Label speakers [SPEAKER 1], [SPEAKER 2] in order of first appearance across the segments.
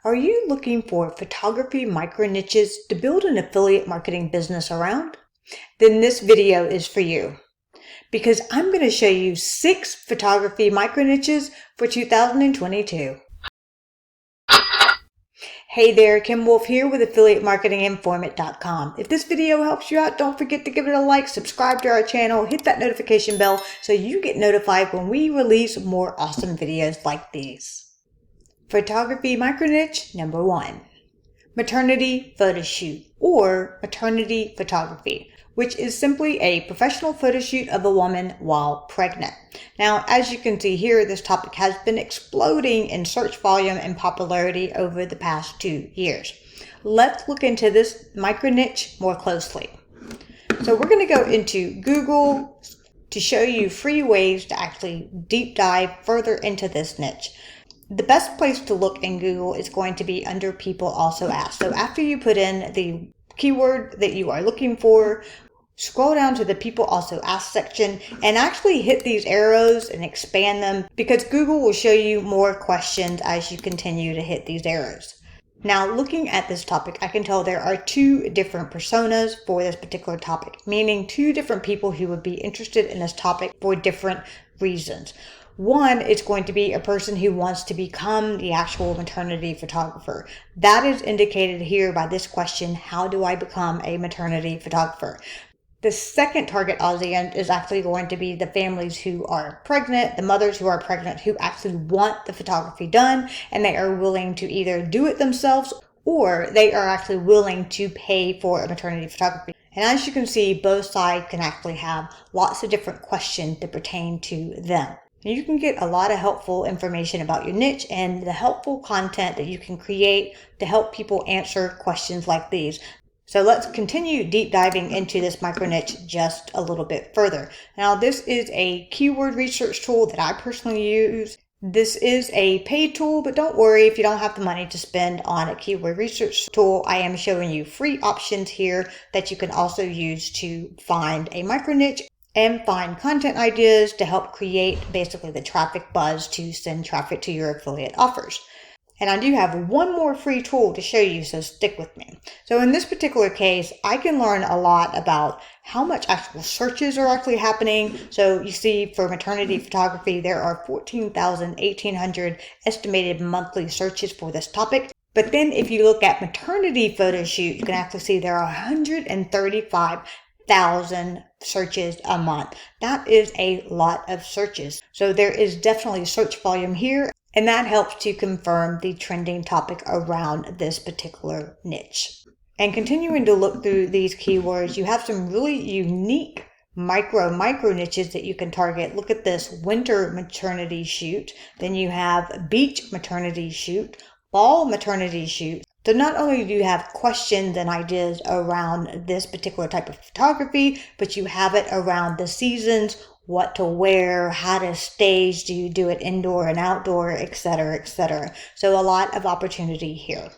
[SPEAKER 1] Are you looking for photography micro niches to build an affiliate marketing business around? Then this video is for you, because I'm going to show you 6 photography micro niches for 2022. Hey there, Kim Wolf here with affiliatemarketinginformate.com. If this video helps you out, don't forget to give it a like, subscribe to our channel, hit that notification bell so you get notified when we release more awesome videos like these. Photography micro niche number 1. Maternity photo shoot, or maternity photography, which is simply a professional photo shoot of a woman while pregnant. Now, as you can see here, this topic has been exploding in search volume and popularity over the past 2 years. Let's look into this micro niche more closely. So we're going to go into Google to show you free ways to actually deep dive further into this niche. The best place to look in Google is going to be under people also ask. So after you put in the keyword that you are looking for, scroll down to the people also ask section and actually hit these arrows and expand them, because Google will show you more questions as you continue to hit these arrows. Now, looking at this topic, I can tell there are 2 different personas for this particular topic, meaning 2 different people who would be interested in this topic for different reasons. One is going to be a person who wants to become the actual maternity photographer. That is indicated here by this question: how do I become a maternity photographer? The second target audience is actually going to be the families who are pregnant, the mothers who are pregnant, who actually want the photography done, and they are willing to either do it themselves or they are actually willing to pay for a maternity photography. And as you can see, both sides can actually have lots of different questions that pertain to them. You can get a lot of helpful information about your niche and the helpful content that you can create to help people answer questions like these. So let's continue deep diving into this micro niche just a little bit further. Now, this is a keyword research tool that I personally use. This is a paid tool, but don't worry if you don't have the money to spend on a keyword research tool. I am showing you free options here that you can also use to find a micro niche and find content ideas to help create basically the traffic buzz to send traffic to your affiliate offers. And I do have one more free tool to show you, so stick with me. So in this particular case, I can learn a lot about how much actual searches are actually happening. So you see, for maternity photography, there are 1,800 estimated monthly searches for this topic. But then if you look at maternity photo shoot, you can actually see there are 135,000 searches a month. That is a lot of searches. So there is definitely search volume here, and that helps to confirm the trending topic around this particular niche. And continuing to look through these keywords, you have some really unique micro niches that you can target. Look at this: winter maternity shoot. Then you have beach maternity shoot, fall maternity shoot. So not only do you have questions and ideas around this particular type of photography, but you have it around the seasons, what to wear, how to stage, do you do it indoor and outdoor, etc., etc. So a lot of opportunity here.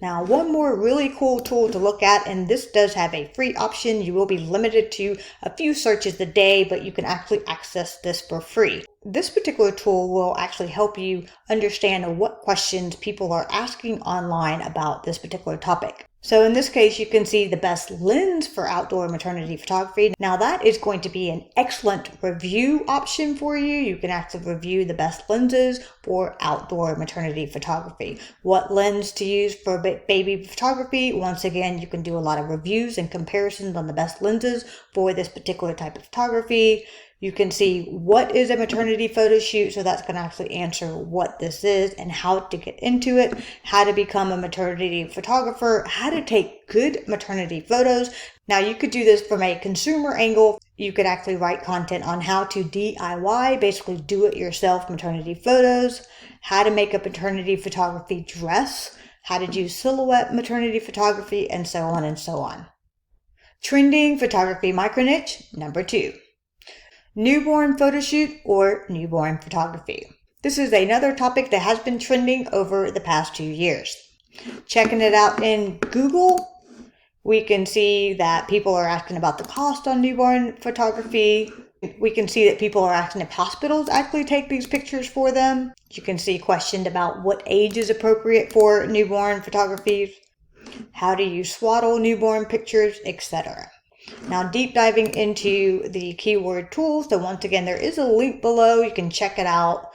[SPEAKER 1] Now, one more really cool tool to look at, and this does have a free option. You will be limited to a few searches a day, but you can actually access this for free. This particular tool will actually help you understand what questions people are asking online about this particular topic. So in this case, you can see the best lens for outdoor maternity photography. Now that is going to be an excellent review option for you. You can actually review the best lenses for outdoor maternity photography. What lens to use for baby photography? Once again, you can do a lot of reviews and comparisons on the best lenses for this particular type of photography. You can see what is a maternity photo shoot, so that's going to actually answer what this is and how to get into it, how to become a maternity photographer, how to take good maternity photos. Now, you could do this from a consumer angle. You could actually write content on how to DIY, basically do it yourself maternity photos, how to make a maternity photography dress, how to do silhouette maternity photography, and so on and so on. Trending photography micro niche number 2. Newborn photo shoot or newborn photography. This is another topic that has been trending over the past 2 years. Checking it out in Google, we can see that people are asking about the cost on newborn photography, We can see that people are asking if hospitals actually take these pictures for them. You can see questioned about what age is appropriate for newborn photography, how do you swaddle newborn pictures, etc. Now, deep diving into the keyword tool. So once again, there is a link below. You can check it out,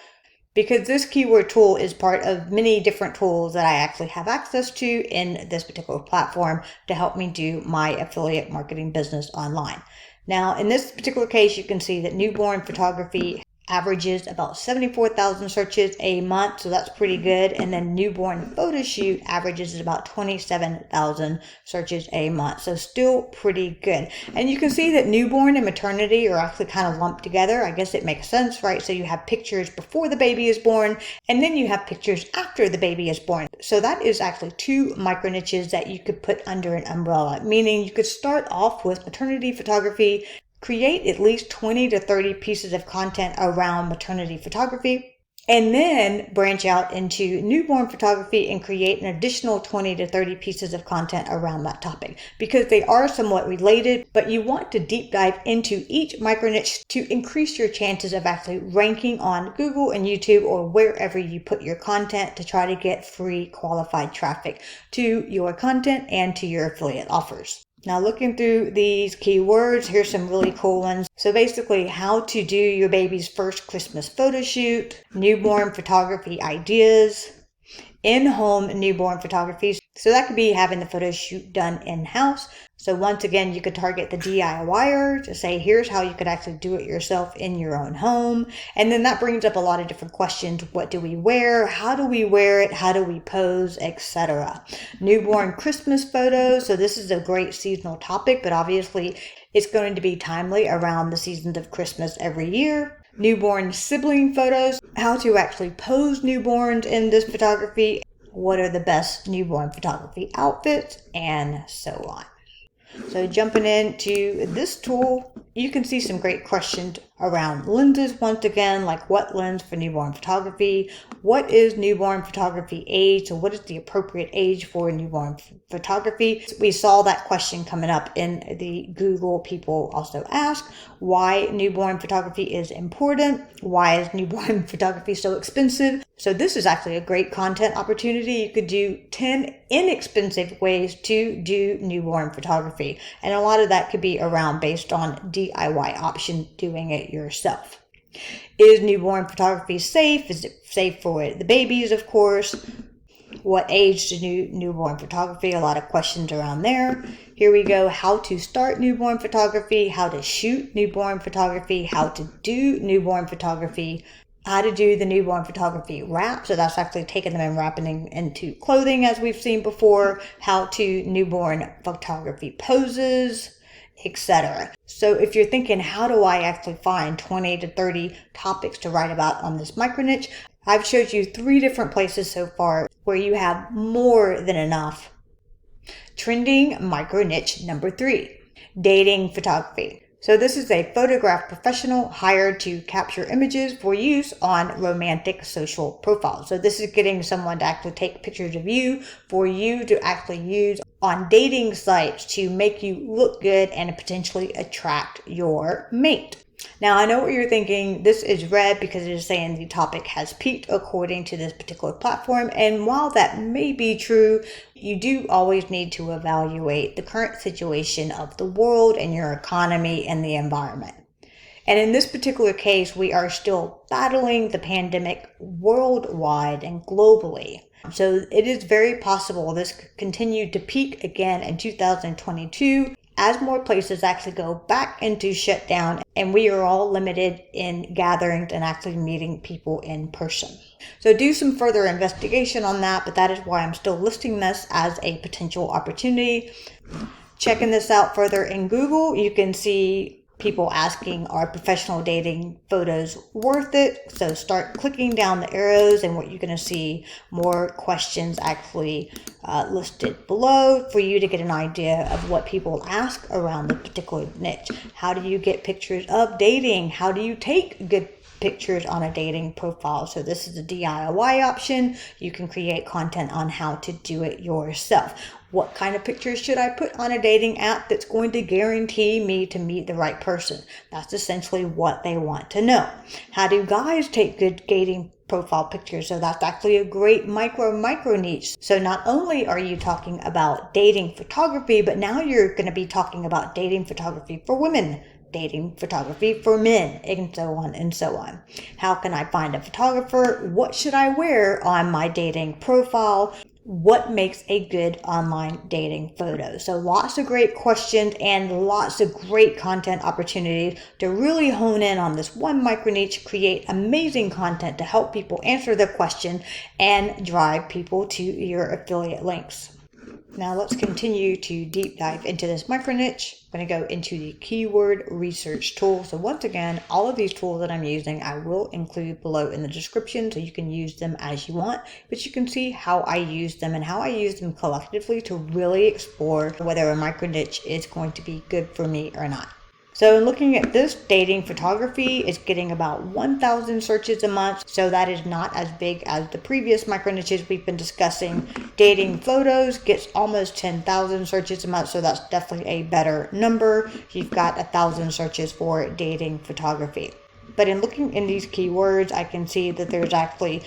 [SPEAKER 1] because this keyword tool is part of many different tools that I actually have access to in this particular platform to help me do my affiliate marketing business online. Now, in this particular case, you can see that newborn photography averages about 74,000 searches a month, so that's pretty good. And then newborn photo shoot averages about 27,000 searches a month, so still pretty good. And you can see that newborn and maternity are actually kind of lumped together. I guess it makes sense, right? So you have pictures before the baby is born, and then you have pictures after the baby is born. So that is actually two micro niches that you could put under an umbrella, meaning you could start off with maternity photography, create at least 20 to 30 pieces of content around maternity photography, and then branch out into newborn photography and create an additional 20 to 30 pieces of content around that topic, because they are somewhat related, but you want to deep dive into each micro niche to increase your chances of actually ranking on Google and YouTube or wherever you put your content to try to get free qualified traffic to your content and to your affiliate offers. Now, looking through these keywords, here's some really cool ones. So basically, how to do your baby's first Christmas photo shoot, newborn photography ideas, in-home newborn photography. So that could be having the photo shoot done in-house. So once again, you could target the DIYer to say, here's how you could actually do it yourself in your own home. And then that brings up a lot of different questions. What do we wear? How do we wear it? How do we pose, etc. Newborn Christmas photos. So this is a great seasonal topic, but obviously it's going to be timely around the seasons of Christmas every year. Newborn sibling photos, how to actually pose newborns in this photography, what are the best newborn photography outfits, and so on. So jumping into this tool, you can see some great questions around lenses once again, like what lens for newborn photography, what is newborn photography age, so what is the appropriate age for newborn photography. We saw that question coming up in the Google people also ask why newborn photography is important, why is newborn photography so expensive. So this is actually a great content opportunity. You could do 10 inexpensive ways to do newborn photography, and a lot of that could be around based on DIY option, doing it yourself. Is newborn photography safe? Is it safe for the babies, of course? What age to do newborn photography? A lot of questions around there. Here we go. How to start newborn photography, how to shoot newborn photography, how to do newborn photography, how to do the newborn photography wrap. So that's actually taking them and wrapping them into clothing, as we've seen before. How to newborn photography poses, etc. So if you're thinking, how do I actually find 20 to 30 topics to write about on this micro niche? I've showed you 3 different places so far where you have more than enough. Trending micro niche number 3, dating photography. So this is a photograph professional hired to capture images for use on romantic social profiles. So this is getting someone to actually take pictures of you for you to actually use on dating sites to make you look good and potentially attract your mate. Now, I know what you're thinking. This is red because it is saying the topic has peaked according to this particular platform. And while that may be true, you do always need to evaluate the current situation of the world and your economy and the environment. And in this particular case, we are still battling the pandemic worldwide and globally. So it is very possible this could continue to peak again in 2022 as more places actually go back into shutdown and we are all limited in gatherings and actually meeting people in person. So do some further investigation on that, but that is why I'm still listing this as a potential opportunity. Checking this out further in Google, you can see people asking, are professional dating photos worth it? So start clicking down the arrows and what you're going to see more questions actually listed below for you to get an idea of what people ask around the particular niche. How do you get pictures of dating? How do you take good pictures on a dating profile? So this is a DIY option. You can create content on how to do it yourself. What kind of pictures should I put on a dating app that's going to guarantee me to meet the right person? That's essentially what they want to know. How do guys take good dating profile pictures? So that's actually a great micro niche. So not only are you talking about dating photography, but now you're going to be talking about dating photography for women, dating photography for men, and so on and so on. How can I find a photographer? What should I wear on my dating profile? What makes a good online dating photo? So lots of great questions and lots of great content opportunities to really hone in on this one micro niche, create amazing content to help people answer their question and drive people to your affiliate links. Now let's continue to deep dive into this micro niche. I'm going to go into the keyword research tool. So once again, all of these tools that I'm using, I will include below in the description so you can use them as you want, but you can see how I use them and how I use them collectively to really explore whether a micro niche is going to be good for me or not. So looking at this, dating photography is getting about 1,000 searches a month. So that is not as big as the previous micro niches we've been discussing. Dating photos gets almost 10,000 searches a month. So that's definitely a better number. You've got 1,000 searches for dating photography. But in looking in these keywords, I can see that there's actually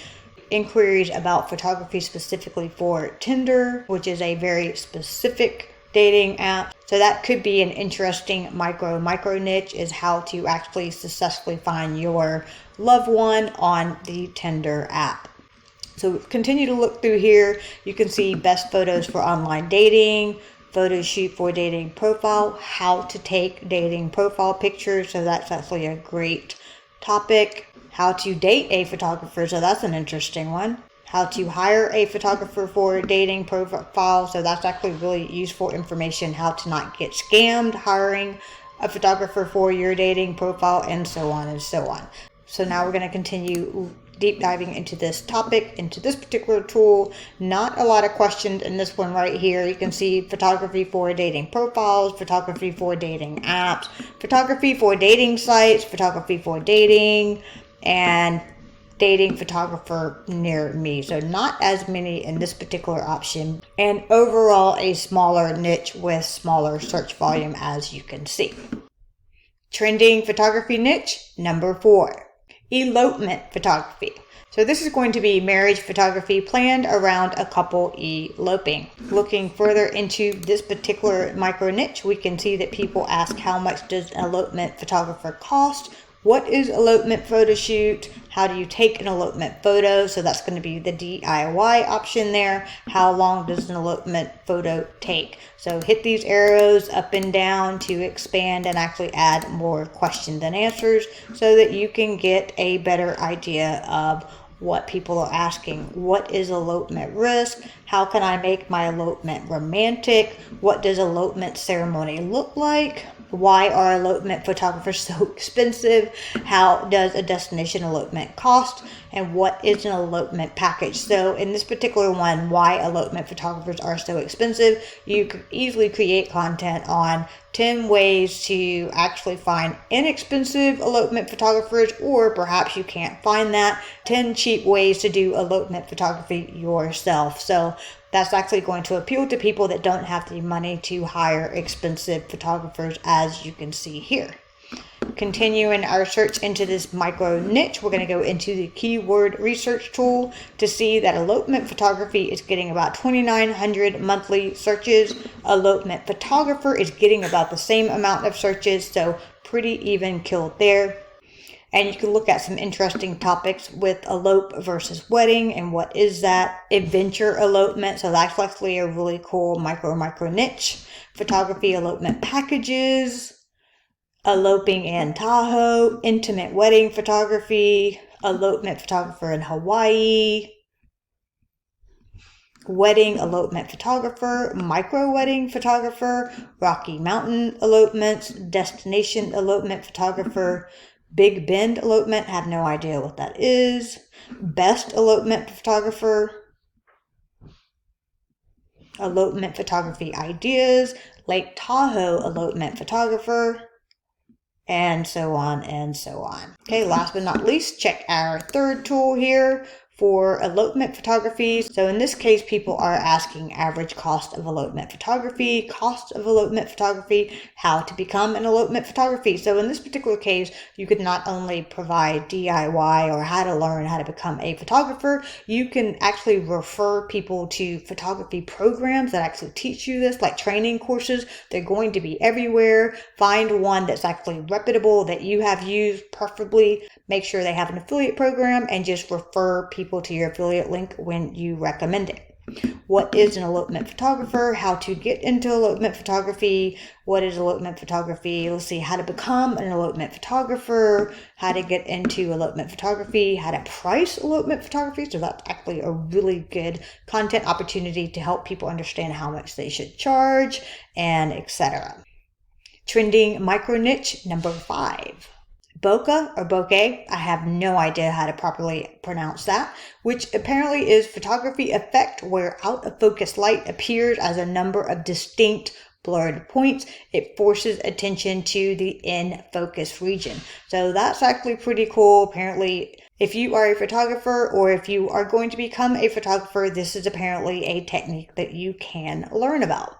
[SPEAKER 1] inquiries about photography specifically for Tinder, which is a very specific dating app. So that could be an interesting micro niche, is how to actually successfully find your loved one on the Tinder app. So continue to look through here. You can see best photos for online dating, photo shoot for dating profile, how to take dating profile pictures. So that's actually a great topic. How to date a photographer. So that's an interesting one. How to hire a photographer for dating profile. So that's actually really useful information. How to not get scammed hiring a photographer for your dating profile, and so on and so on. So now we're going to continue deep diving into this topic, into this particular tool. Not a lot of questions in this one right here. You can see photography for dating profiles, photography for dating apps, photography for dating sites, photography for dating, and dating photographer near me. So not as many in this particular option, and overall a smaller niche with smaller search volume, as you can see. Trending photography niche number 4, elopement photography. So this is going to be marriage photography planned around a couple eloping. Looking further into this particular micro niche, we can see that people ask, how much does an elopement photographer cost? What is elopement photo shoot? How do you take an elopement photo? So that's going to be the DIY option there. How long does an elopement photo take? So hit these arrows up and down to expand and actually add more questions and answers so that you can get a better idea of what people are asking. What is elopement risk? How can I make my elopement romantic? What does elopement ceremony look like? Why are elopement photographers so expensive? How does a destination elopement cost? And what is an elopement package? So in this particular one, why elopement photographers are so expensive, you could easily create content on 10 ways to actually find inexpensive elopement photographers, or perhaps you can't find that, 10 cheap ways to do elopement photography yourself. So that's actually going to appeal to people that don't have the money to hire expensive photographers, as you can see here. Continuing our search into this micro niche, we're going to go into the keyword research tool to see that elopement photography is getting about 2,900 monthly searches. Elopement photographer is getting about the same amount of searches, so pretty even killed there. And you can look at some interesting topics with elope versus wedding, and what is that? Adventure elopement, so that's actually a really cool micro niche. Photography elopement packages, eloping in Tahoe, intimate wedding photography, elopement photographer in Hawaii, wedding elopement photographer, micro wedding photographer, Rocky Mountain elopements, destination elopement photographer, Big Bend elopement, have no idea what that is, best elopement photographer, elopement photography ideas, Lake Tahoe elopement photographer, and so on and so on. Okay, last but not least, check our third tool here for elopement photography. So in this case, people are asking average cost of elopement photography, cost of elopement photography, how to become an elopement photography. So in this particular case, you could not only provide DIY or how to learn how to become a photographer, you can actually refer people to photography programs that actually teach you this, like training courses. They're going to be everywhere. Find one that's actually reputable that you have used, preferably make sure they have an affiliate program, and just refer people to your affiliate link when you recommend it. What is an elopement photographer? How to get into elopement photography? What is elopement photography? Let's see, how to become an elopement photographer, how to get into elopement photography, how to price elopement photography. So that's actually a really good content opportunity to help people understand how much they should charge, and etc. Trending micro niche number 5. Bokeh or bokeh, I have no idea how to properly pronounce that, which apparently is photography effect where out of focus light appears as a number of distinct blurred points. It forces attention to the in focus region. So that's actually pretty cool. Apparently, if you are a photographer or if you are going to become a photographer, this is apparently a technique that you can learn about.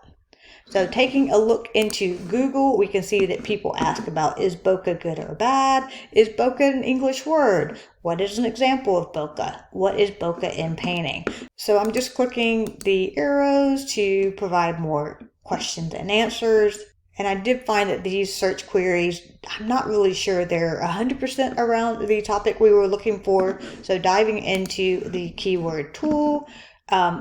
[SPEAKER 1] So taking a look into Google, we can see that people ask about, is bokeh good or bad? Is bokeh an English word? What is an example of bokeh? What is bokeh in painting? So I'm just clicking the arrows to provide more questions and answers. And I did find that these search queries, I'm not really sure they're 100% around the topic we were looking for. So diving into the keyword tool,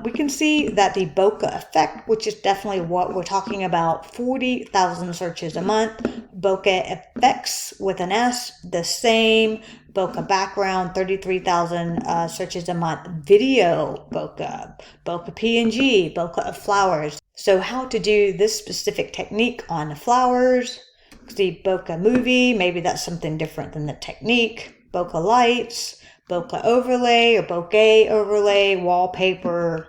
[SPEAKER 1] we can see that the bokeh effect, which is definitely what we're talking about, 40,000 searches a month. Bokeh effects with an S, the same. Bokeh background, 33,000 searches a month. Video bokeh, bokeh PNG, bokeh of flowers. So how to do this specific technique on flowers. The bokeh movie, maybe that's something different than the technique. Bokeh lights, bokeh overlay or bokeh overlay, wallpaper,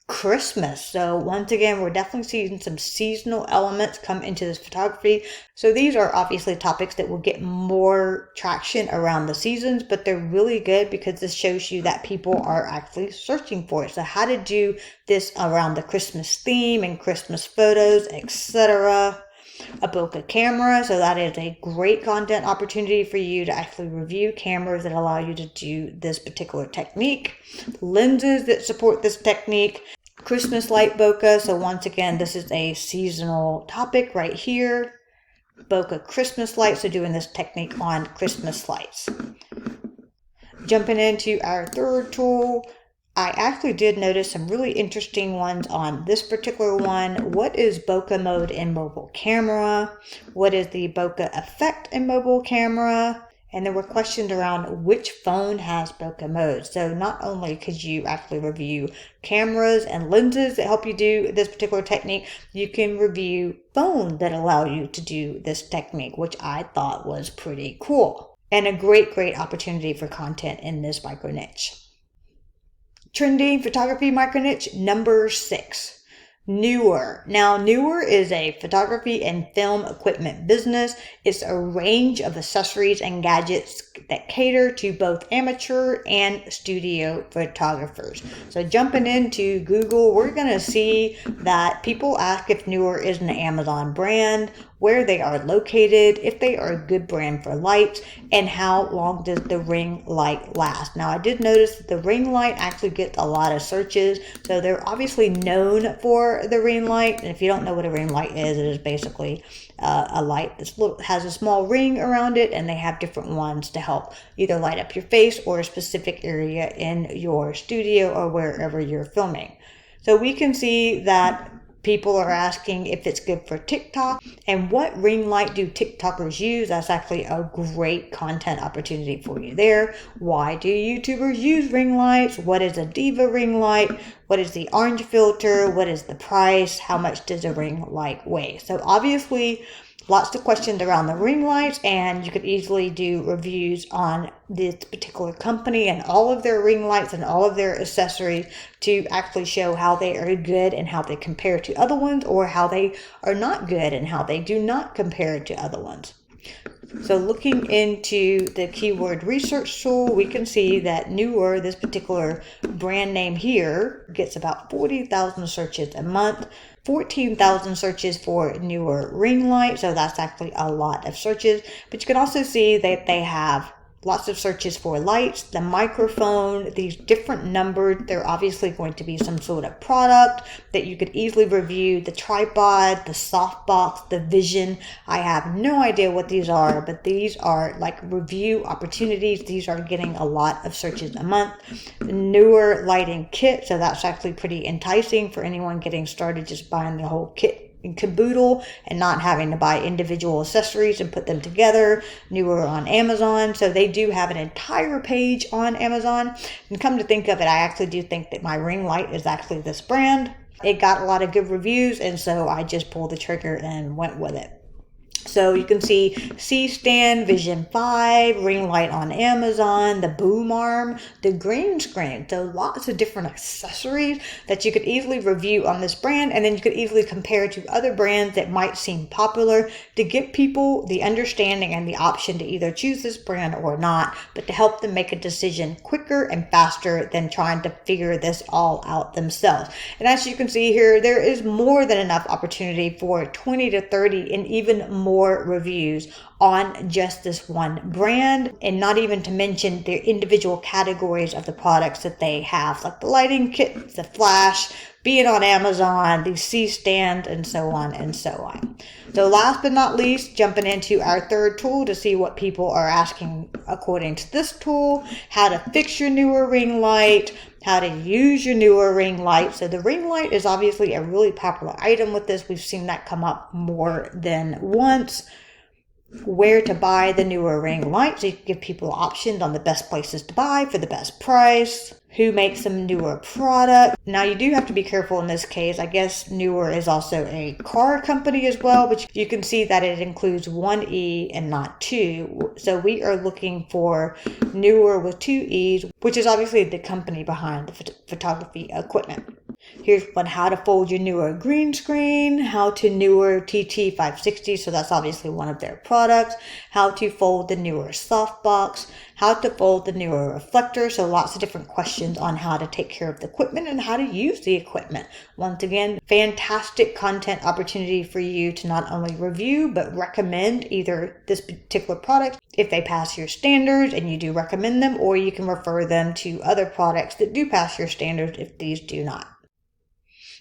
[SPEAKER 1] Christmas. So once again, we're definitely seeing some seasonal elements come into this photography. So these are obviously topics that will get more traction around the seasons, but they're really good because this shows you that people are actually searching for it. So how to do this around the Christmas theme and Christmas photos, etc. A bokeh camera, so that is a great content opportunity for you to actually review cameras that allow you to do this particular technique. Lenses that support this technique. Christmas light bokeh, so once again, this is a seasonal topic right here. Bokeh Christmas lights, so doing this technique on Christmas lights. Jumping into our third tool, I actually did notice some really interesting ones on this particular one. What is bokeh mode in mobile camera? What is the bokeh effect in mobile camera? And there were questions around which phone has bokeh mode. So not only could you actually review cameras and lenses that help you do this particular technique, you can review phones that allow you to do this technique, which I thought was pretty cool. And a great opportunity for content in this micro niche. Trending photography micro niche number 6. Neewer. Now, Neewer is a photography and film equipment business. It's a range of accessories and gadgets that cater to both amateur and studio photographers. So jumping into Google, we're going to see that people ask if Neewer is an Amazon brand, where they are located, if they are a good brand for lights, and how long does the ring light last. Now, I did notice that the ring light actually gets a lot of searches, so they're obviously known for the ring light. And if you don't know what a ring light is, it is basically a light that has a small ring around it, and they have different ones to help either light up your face or a specific area in your studio or wherever you're filming. So we can see that people are asking if it's good for TikTok and what ring light do TikTokers use. That's actually a great content opportunity for you there. Why do YouTubers use ring lights? What is a Diva ring light? What is the orange filter? What is the price? How much does a ring light weigh? So obviously lots of questions around the ring lights, and you could easily do reviews on this particular company and all of their ring lights and all of their accessories to actually show how they are good and how they compare to other ones, or how they are not good and how they do not compare to other ones. So looking into the keyword research tool, we can see that Newer, this particular brand name here, gets about 40,000 searches a month. 14,000 searches for Newer ring light, so that's actually a lot of searches. But you can also see that they have lots of searches for lights, the microphone, these different numbered. They're obviously going to be some sort of product that you could easily review. The tripod, the softbox, the vision. I have no idea what these are, but these are like review opportunities. These are getting a lot of searches a month. The Newer lighting kit, so that's actually pretty enticing for anyone getting started, just buying the whole kit and caboodle and not having to buy individual accessories and put them together. Newer on Amazon, so they do have an entire page on Amazon. And come to think of it, I actually do think that my ring light is actually this brand. It got a lot of good reviews, and so I just pulled the trigger and went with it. So you can see C-stand, Vision 5, ring light on Amazon, the boom arm, the green screen. So lots of different accessories that you could easily review on this brand, and then you could easily compare to other brands that might seem popular to give people the understanding and the option to either choose this brand or not, but to help them make a decision quicker and faster than trying to figure this all out themselves. And as you can see here, there is more than enough opportunity for 20 to 30 and even more reviews on just this one brand, and not even to mention their individual categories of the products that they have, like the lighting kit, the flash, being on Amazon, the C-stand, and so on and so on. So last but not least, jumping into our third tool to see what people are asking according to this tool: how to fix your Newer ring light, how to use your Newer ring light. So the ring light is obviously a really popular item with this. We've seen that come up more than once. Where to buy the Newer ring light, so you can give people options on the best places to buy for the best price. Who makes some Newer product? Now you do have to be careful in this case. I guess Newer is also a car company as well, but you can see that it includes one E and not two. So we are looking for Newer with two E's, which is obviously the company behind the photography equipment. Here's how to fold your Newer green screen, how to Newer TT560, so that's obviously one of their products, how to fold the Newer softbox, how to fold the Newer reflector, so lots of different questions on how to take care of the equipment and how to use the equipment. Once again, fantastic content opportunity for you to not only review, but recommend either this particular product if they pass your standards and you do recommend them, or you can refer them to other products that do pass your standards if these do not.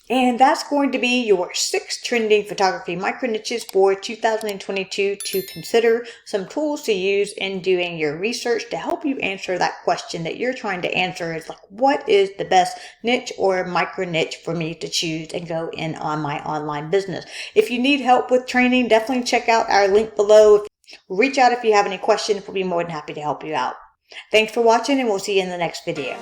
[SPEAKER 1] And that's going to be your 6 trending photography micro niches for 2022 to consider, some tools to use in doing your research to help you answer that question that you're trying to answer. Is like, what is the best niche or micro niche for me to choose and go in on my online business? If you need help with training, definitely check out our link below. Reach out if you have any questions. We'll be more than happy to help you out. Thanks for watching, and we'll see you in the next video.